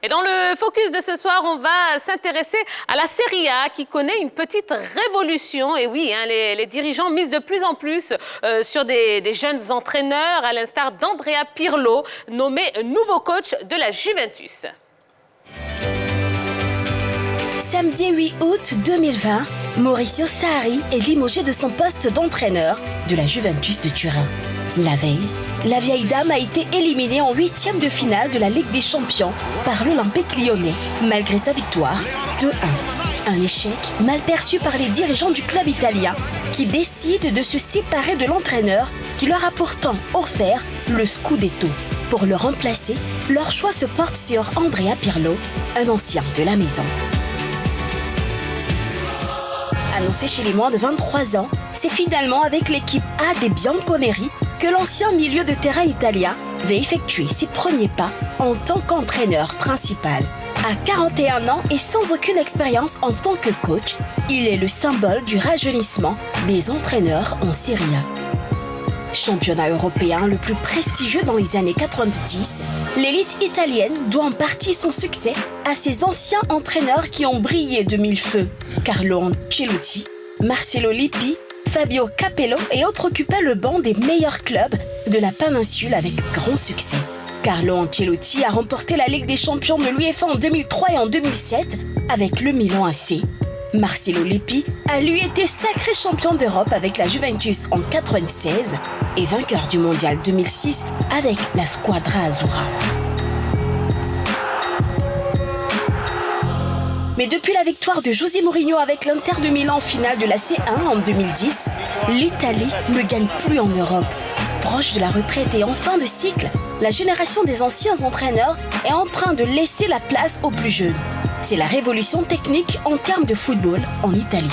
dans le focus de ce soir, on va s'intéresser à la Serie A qui connaît une petite révolution. Et oui, hein, les dirigeants misent de plus en plus sur des jeunes entraîneurs, à l'instar d'Andrea Pirlo, nommé nouveau coach de la Juventus. Samedi 8 août 2020, Maurizio Sarri est limogé de son poste d'entraîneur de la Juventus de Turin. La veille, la vieille dame a été éliminée en huitième de finale de la Ligue des Champions par l'Olympique lyonnais, malgré sa victoire 2-1. Un échec mal perçu par les dirigeants du club italien qui décident de se séparer de l'entraîneur qui leur a pourtant offert le Scudetto. Pour le remplacer, leur choix se porte sur Andrea Pirlo, un ancien de la maison. Annoncé chez les moins de 23 ans, c'est finalement avec l'équipe A des Bianconeri que l'ancien milieu de terrain italien va effectuer ses premiers pas en tant qu'entraîneur principal. À 41 ans et sans aucune expérience en tant que coach, il est le symbole du rajeunissement des entraîneurs en Serie A. Championnat européen le plus prestigieux dans les années 90, l'élite italienne doit en partie son succès à ses anciens entraîneurs qui ont brillé de mille feux. Carlo Ancelotti, Marcello Lippi, Fabio Capello et autres occupaient le banc des meilleurs clubs de la péninsule avec grand succès. Carlo Ancelotti a remporté la Ligue des Champions de l'UEFA en 2003 et en 2007 avec le Milan AC. Marcello Lippi a lui été sacré champion d'Europe avec la Juventus en 1996 et vainqueur du Mondial 2006 avec la Squadra Azzurra. Mais depuis la victoire de José Mourinho avec l'Inter de Milan en finale de la C1 en 2010, l'Italie ne gagne plus en Europe. Proche de la retraite et en fin de cycle, la génération des anciens entraîneurs est en train de laisser la place aux plus jeunes. C'est la révolution technique en termes de football en Italie.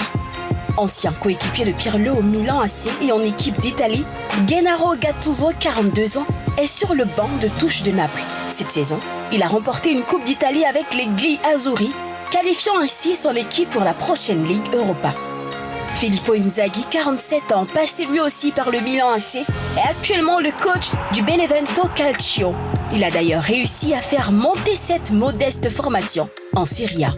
Ancien coéquipier de Pirlo au Milan AC et en équipe d'Italie, Gennaro Gattuso, 42 ans, est sur le banc de touche de Naples. Cette saison, il a remporté une Coupe d'Italie avec les Gli Azzurri, qualifiant ainsi son équipe pour la prochaine Ligue Europa. Filippo Inzaghi, 47 ans, passé lui aussi par le Milan AC, est actuellement le coach du Benevento Calcio. Il a d'ailleurs réussi à faire monter cette modeste formation en Serie A.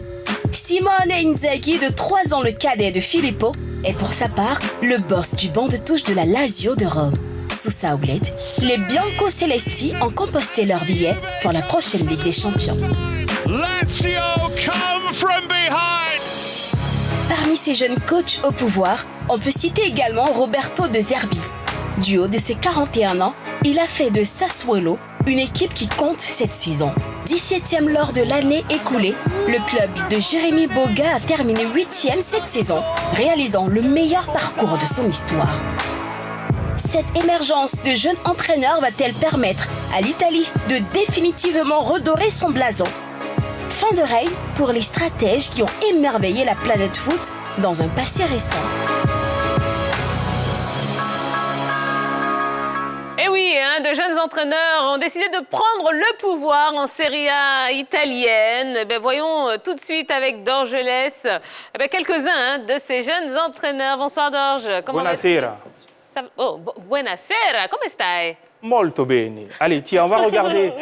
Simone Inzaghi, de 3 ans le cadet de Filippo, est pour sa part le boss du banc de touche de la Lazio de Rome. Sous sa houlette, les Biancocelesti ont composté leur billet pour la prochaine Ligue des Champions. Lazio come from behind. Parmi ces jeunes coachs au pouvoir, on peut citer également Roberto De Zerbi. Du haut de ses 41 ans, il a fait de Sassuolo une équipe qui compte cette saison. 17e lors de l'année écoulée, le club de Jérémy Boga a terminé 8e cette saison, réalisant le meilleur parcours de son histoire. Cette émergence de jeunes entraîneurs va-t-elle permettre à l'Italie de définitivement redorer son blason ? Fin de règne pour les stratèges qui ont émerveillé la planète foot dans un passé récent. Et oui, hein, de jeunes entraîneurs ont décidé de prendre le pouvoir en Serie A italienne. Voyons tout de suite avec Dorgelès quelques-uns de ces jeunes entraîneurs. Bonsoir Dorge. Buonasera. Oh, buonasera, come stai? Molto bene. Allez, tiens, on va regarder.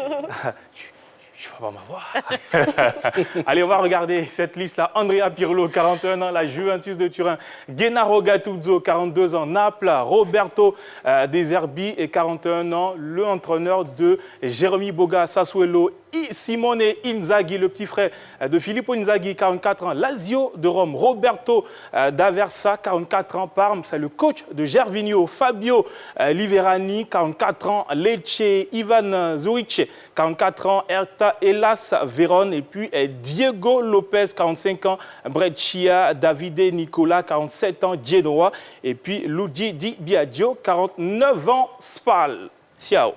Tu vas pas m'avoir. Allez, on va regarder cette liste-là. Andrea Pirlo, 41 ans, la Juventus de Turin. Gennaro Gattuso, 42 ans, Naples. Roberto De Zerbi, 41 ans, le entraîneur de Jérémy Boga, Sassuolo. Simone Inzaghi, le petit frère de Filippo Inzaghi, 44 ans, Lazio de Rome. Roberto D'Aversa, 44 ans, Parme, c'est le coach de Gervinho. Fabio Liverani, 44 ans, Lecce. Ivan Zuric, 44 ans, Hertha Hellas Vérone. Et puis Diego Lopez, 45 ans, Brescia. Davide Nicola, 47 ans, Genoa. Et puis Luigi Di Biagio, 49 ans, Spal. Ciao.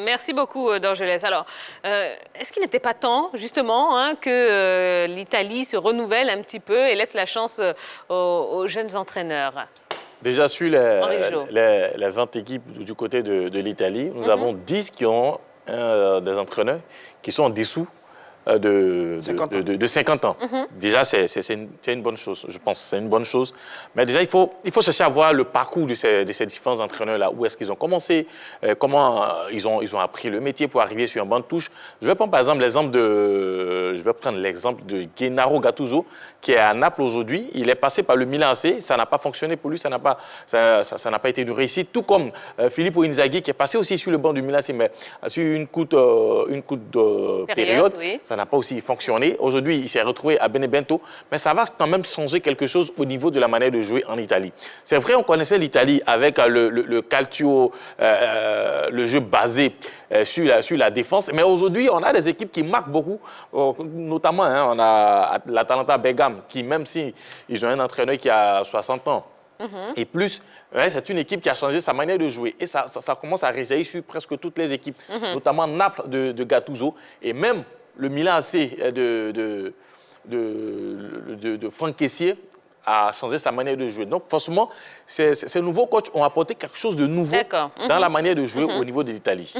Merci beaucoup, Dorgelès. Alors, est-ce qu'il n'était pas temps, justement, hein, que l'Italie se renouvelle un petit peu et laisse la chance aux jeunes entraîneurs? Déjà, sur les 20 équipes du côté de l'Italie, nous avons 10 qui ont des entraîneurs qui sont en dessous de 50 ans. Déjà, c'est une bonne chose, je pense. C'est une bonne chose. Mais déjà, il faut chercher à voir le parcours de ces différents entraîneurs-là. Où est-ce qu'ils ont commencé, comment ils ont appris le métier pour arriver sur un banc de touche. Je vais prendre par exemple l'exemple de Gennaro Gattuso, qui est à Naples aujourd'hui. Il est passé par le Milan AC. Ça n'a pas fonctionné pour lui, ça n'a pas été une réussite. Tout comme Filippo Inzaghi, qui est passé aussi sur le banc du Milan AC, mais sur une courte période. Oui. Ça n'a pas aussi fonctionné. Aujourd'hui, il s'est retrouvé à Benevento, mais ça va quand même changer quelque chose au niveau de la manière de jouer en Italie. C'est vrai, on connaissait l'Italie avec le calcio, le jeu basé sur la défense, mais aujourd'hui, on a des équipes qui marquent beaucoup, notamment, on a l'Atalanta Bergame, qui même si ils ont un entraîneur qui a 60 ans, et plus, c'est une équipe qui a changé sa manière de jouer. Et ça commence à réjaillir sur presque toutes les équipes, notamment Naples de Gattuso, et même le Milan AC de Franck Kessié a changé sa manière de jouer. Donc, forcément, ces nouveaux coachs ont apporté quelque chose de nouveau dans la manière de jouer au niveau de l'Italie.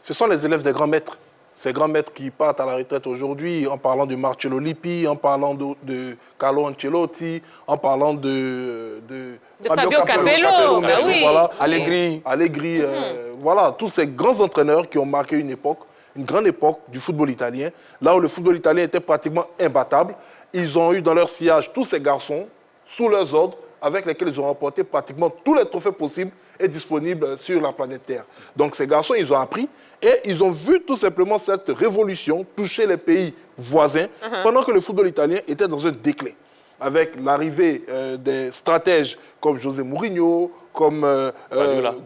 Ce sont les élèves des grands maîtres. Ces grands maîtres qui partent à la retraite aujourd'hui, en parlant de Marcello Lippi, en parlant de Carlo Ancelotti, en parlant de Fabio Capello. Merci, oui. voilà. Allegri. Voilà, tous ces grands entraîneurs qui ont marqué une grande époque du football italien, là où le football italien était pratiquement imbattable. Ils ont eu dans leur sillage tous ces garçons, sous leurs ordres, avec lesquels ils ont remporté pratiquement tous les trophées possibles et disponibles sur la planète Terre. Donc ces garçons, ils ont appris et ils ont vu tout simplement cette révolution toucher les pays voisins pendant que le football italien était dans un déclin. Avec l'arrivée des stratèges comme José Mourinho, comme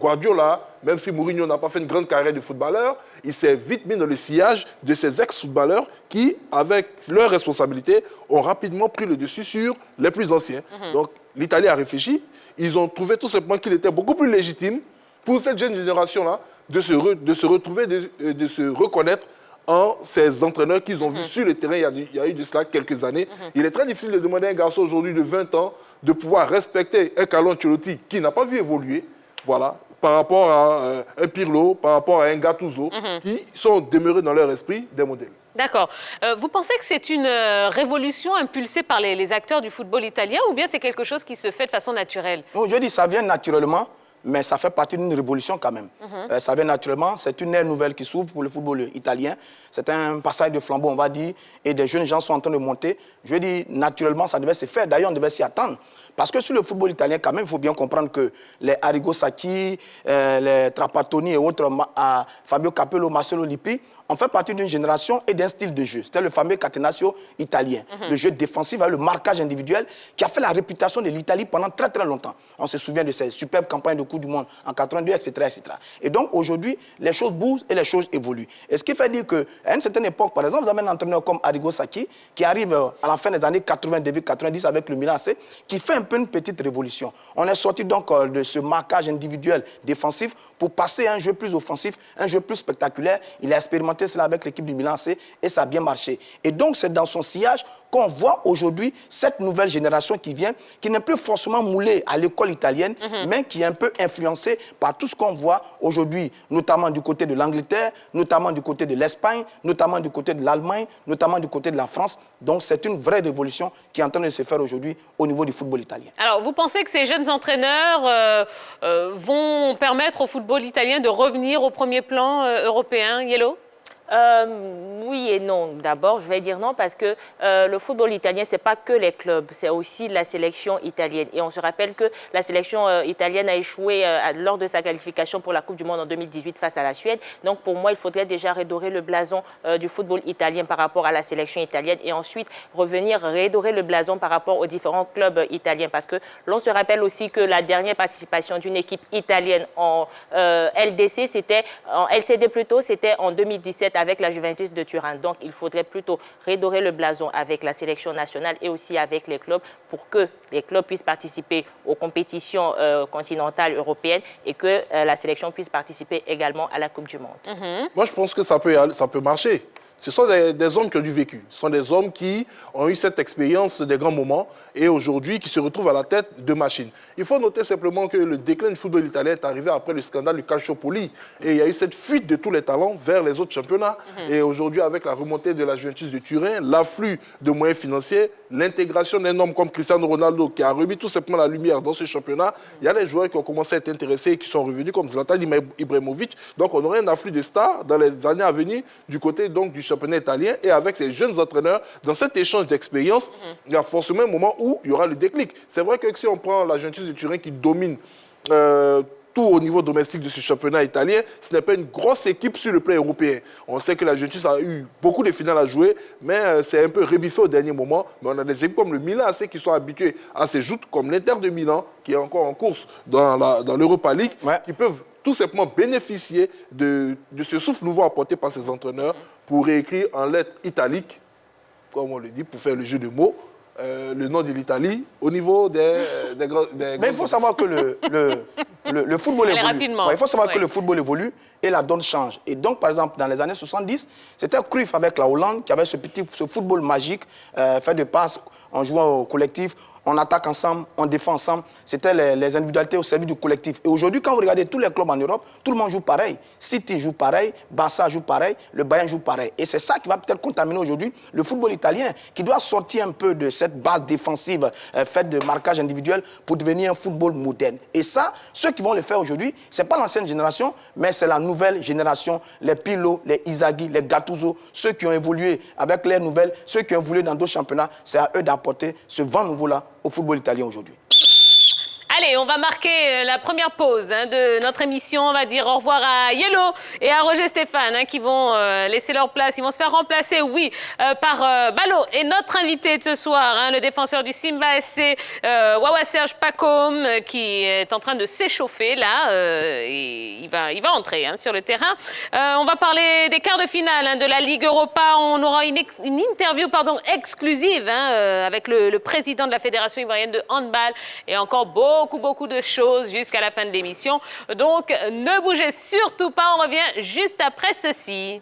Guardiola, même si Mourinho n'a pas fait une grande carrière de footballeur, il s'est vite mis dans le sillage de ces ex-footballeurs qui, avec leurs responsabilités, ont rapidement pris le dessus sur les plus anciens. Donc l'Italie a réfléchi, ils ont trouvé tout simplement qu'il était beaucoup plus légitime pour cette jeune génération-là de se retrouver, de se reconnaître en ces entraîneurs qu'ils ont vus sur le terrain il y a eu de cela quelques années. Il est très difficile de demander à un garçon aujourd'hui de 20 ans de pouvoir respecter un Carlo Ancelotti qui n'a pas vu évoluer, voilà, par rapport à un Pirlo, par rapport à un Gattuso, qui sont demeurés dans leur esprit des modèles. D'accord. Vous pensez que c'est une révolution impulsée par les acteurs du football italien ou bien c'est quelque chose qui se fait de façon naturelle? Non, je dis ça vient naturellement, mais ça fait partie d'une révolution quand même. Ça vient naturellement, c'est une ère nouvelle qui s'ouvre pour le football italien. C'est un passage de flambeau, on va dire, et des jeunes gens sont en train de monter. Je dis naturellement, ça devait se faire. D'ailleurs, on devait s'y attendre. Parce que sur le football italien, quand même, il faut bien comprendre que les Arrigo Sacchi, les Trapattoni et autres, Fabio Capello, Marcello Lippi, ont fait partie d'une génération et d'un style de jeu. C'était le fameux catenaccio italien. Le jeu défensif avec le marquage individuel qui a fait la réputation de l'Italie pendant très très longtemps. On se souvient de ces superbes campagnes de Coupe du Monde en 82, etc., etc. Et donc aujourd'hui, les choses bougent et les choses évoluent. Et ce qui fait dire qu'à une certaine époque, par exemple, vous avez un entraîneur comme Arrigo Sacchi qui arrive à la fin des années 90 avec le Milan AC, qui fait un peu une petite révolution. On est sorti donc de ce marquage individuel défensif pour passer à un jeu plus offensif, un jeu plus spectaculaire. Il a expérimenté cela avec l'équipe du Milan AC et ça a bien marché. Et donc c'est dans son sillage qu'on voit aujourd'hui cette nouvelle génération qui vient, qui n'est plus forcément moulée à l'école italienne, mais qui est un peu influencée par tout ce qu'on voit aujourd'hui, notamment du côté de l'Angleterre, notamment du côté de l'Espagne, notamment du côté de l'Allemagne, notamment du côté de la France. Donc c'est une vraie révolution qui est en train de se faire aujourd'hui au niveau du football italien. Alors, vous pensez que ces jeunes entraîneurs vont permettre au football italien de revenir au premier plan européen, Yellow? Oui et non. D'abord, je vais dire non parce que le football italien, ce n'est pas que les clubs, c'est aussi la sélection italienne. Et on se rappelle que la sélection italienne a échoué lors de sa qualification pour la Coupe du Monde en 2018 face à la Suède. Donc pour moi, il faudrait déjà redorer le blason du football italien par rapport à la sélection italienne et ensuite revenir redorer le blason par rapport aux différents clubs italiens. Parce que l'on se rappelle aussi que la dernière participation d'une équipe italienne en LDC, c'était en LCD plutôt, c'était en 2017 avec la Juventus de Turin. Donc, il faudrait plutôt redorer le blason avec la sélection nationale et aussi avec les clubs pour que les clubs puissent participer aux compétitions continentales européennes et que la sélection puisse participer également à la Coupe du Monde. Moi, je pense que ça peut marcher. Ce sont des hommes qui ont du vécu. Ce sont des hommes qui ont eu cette expérience des grands moments et aujourd'hui qui se retrouvent à la tête de machines. Il faut noter simplement que le déclin du football italien est arrivé après le scandale du Calciopoli. Et il y a eu cette fuite de tous les talents vers les autres championnats. Et aujourd'hui, avec la remontée de la Juventus de Turin, l'afflux de moyens financiers, l'intégration d'un homme comme Cristiano Ronaldo qui a remis tout simplement la lumière dans ce championnat, il y a des joueurs qui ont commencé à être intéressés et qui sont revenus comme Zlatan Ibrahimovic. Donc on aurait un afflux de stars dans les années à venir du côté donc, du championnat italien et avec ces jeunes entraîneurs, dans cet échange d'expérience, il y a forcément un moment où il y aura le déclic. C'est vrai que si on prend la Juventus de Turin qui domine tout au niveau domestique de ce championnat italien, ce n'est pas une grosse équipe sur le plan européen. On sait que la Juventus a eu beaucoup de finales à jouer, mais c'est un peu rebiffé au dernier moment. Mais on a des équipes comme le Milan AC qui sont habitués à ces joutes, comme l'Inter de Milan, qui est encore en course dans l'Europa League, qui peuvent tout simplement bénéficier de ce souffle nouveau apporté par ces entraîneurs pour réécrire en lettres italiques, comme on le dit, pour faire le jeu de mots, le nom de l'Italie au niveau des Mais il faut savoir que le football évolue. Rapidement. Il faut savoir que le football évolue et la donne change. Et donc, par exemple, dans les années 70, c'était Cruyff avec la Hollande qui avait ce football magique, fait de passes en jouant au collectif. On attaque ensemble, on défend ensemble. C'était les individualités au service du collectif. Et aujourd'hui, quand vous regardez tous les clubs en Europe, tout le monde joue pareil. City joue pareil, Barça joue pareil, le Bayern joue pareil. Et c'est ça qui va peut-être contaminer aujourd'hui le football italien, qui doit sortir un peu de cette base défensive faite de marquage individuel pour devenir un football moderne. Et ça, ceux qui vont le faire aujourd'hui, ce n'est pas l'ancienne génération, mais c'est la nouvelle génération, les Pirlo, les Inzaghi, les Gattuso, ceux qui ont évolué avec les nouvelles, ceux qui ont évolué dans d'autres championnats, c'est à eux d'apporter ce vent nouveau-là au football italien aujourd'hui. Allez, on va marquer la première pause de notre émission. On va dire au revoir à Yellow et à Roger Stéphane qui vont laisser leur place. Ils vont se faire remplacer, oui, par Ballot. Et notre invité de ce soir, le défenseur du Simba SC, Wawa Serge Pacôme, qui est en train de s'échauffer là. Et il va entrer sur le terrain. On va parler des quarts de finale de la Ligue Europa. On aura une interview exclusive avec le président de la Fédération ivoirienne de handball et encore beaucoup de choses jusqu'à la fin de l'émission. Donc, ne bougez surtout pas, on revient juste après ceci.